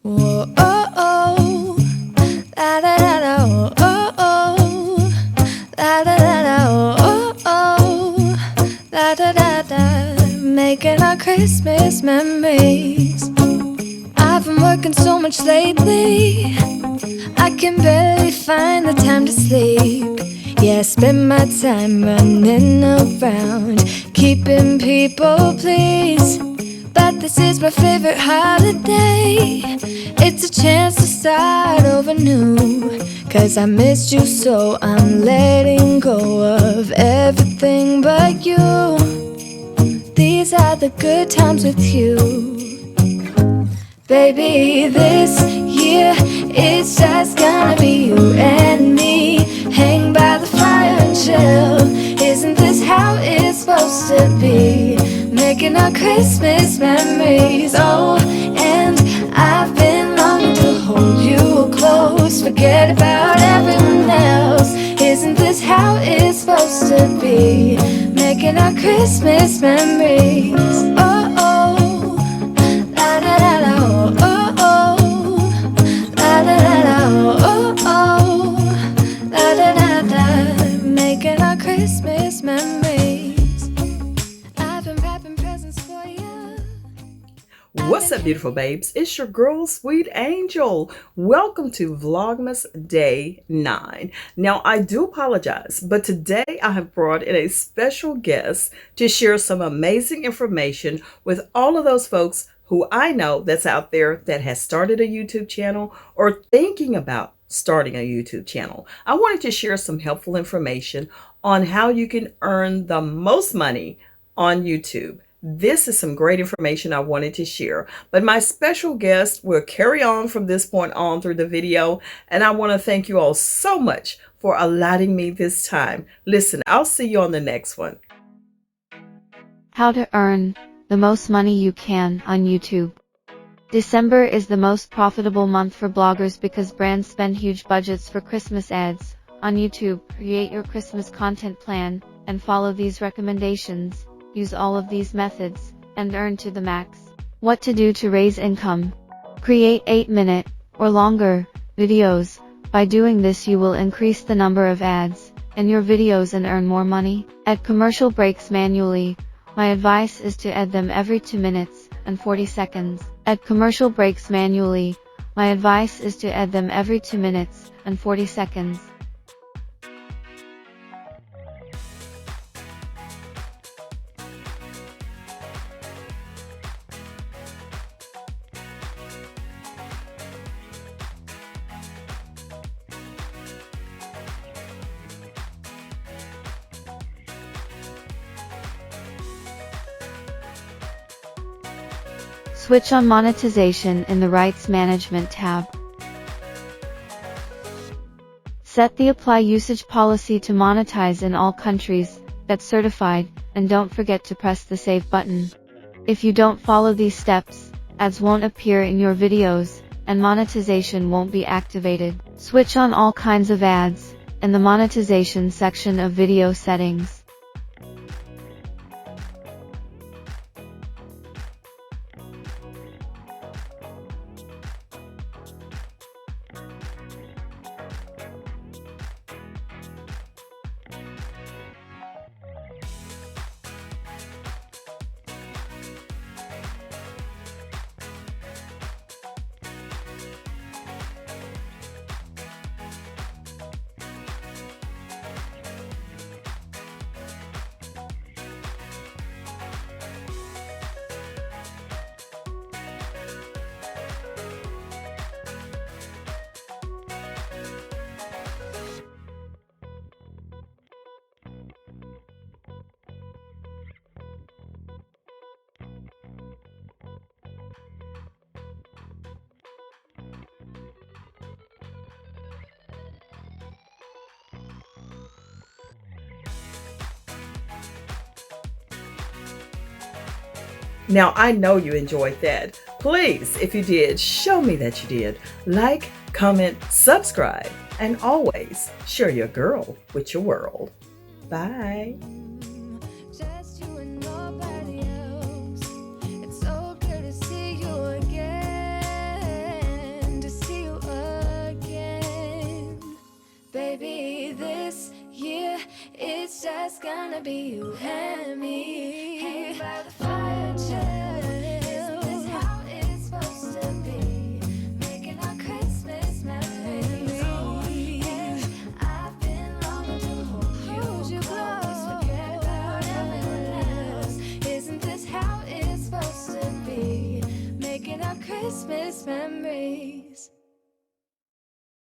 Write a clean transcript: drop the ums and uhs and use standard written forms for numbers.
Whoa, oh, oh, la da da da, oh, oh, oh, la da da da, oh, oh, la da da da, making our Christmas memories. I've been working so much lately, I can barely find the time to sleep. Yeah, I spend my time running around, keeping people pleased. But this is my favorite holiday. It's a chance to start over new. 'Cause I missed you so I'm letting go of everything but you. These are the good times with you. Baby, this year it's just gonna be you and me. Hang by the fire and chill. Isn't this how it's supposed to be? Making our Christmas memories. Oh, and I've been longing to hold you close. Forget about everyone else. Isn't this how it's supposed to be? Making our Christmas memories. Oh, oh, la da da da, oh, oh, la da da da, oh, oh, la da da da, making our Christmas memories. I've been wrapping presents for you. What's up, beautiful babes? It's your girl, Sweet Angel. Welcome to Vlogmas Day 9. Now, I do apologize, but today I have brought in a special guest to share some amazing information with all of those folks who I know that's out there that has started a YouTube channel or thinking about starting a YouTube channel. I wanted to share some helpful information on how you can earn the most money on YouTube. This is some great information I wanted to share, but my special guest will carry on from this point on through the video, and I want to thank you all so much for allotting me this time. Listen, I'll see you on the next one. How to earn the most money you can on YouTube. December is the most profitable month for bloggers because brands spend huge budgets for Christmas ads. On YouTube, create your Christmas content plan and follow these recommendations. Use all of these methods and earn to the max. What to do to raise income. Create 8-minute or longer videos. By doing this, you will increase the number of ads in your videos and earn more money. Add commercial breaks manually. My advice is to add them every 2 minutes and 40 seconds. Add commercial breaks manually. My advice is to add them every 2 minutes and 40 seconds. Switch on monetization in the Rights Management tab. Set the Apply Usage policy to monetize in all countries. Get certified, and don't forget to press the Save button. If you don't follow these steps, ads won't appear in your videos, and monetization won't be activated. Switch on all kinds of ads in the monetization section of video settings. Now, I know you enjoyed that. Please, if you did, show me that you did. Like, comment, subscribe, and always share your girl with your world. Bye. Just you and nobody else. It's so good to see you again. it's just gonna be you and me. Hanging by the fire.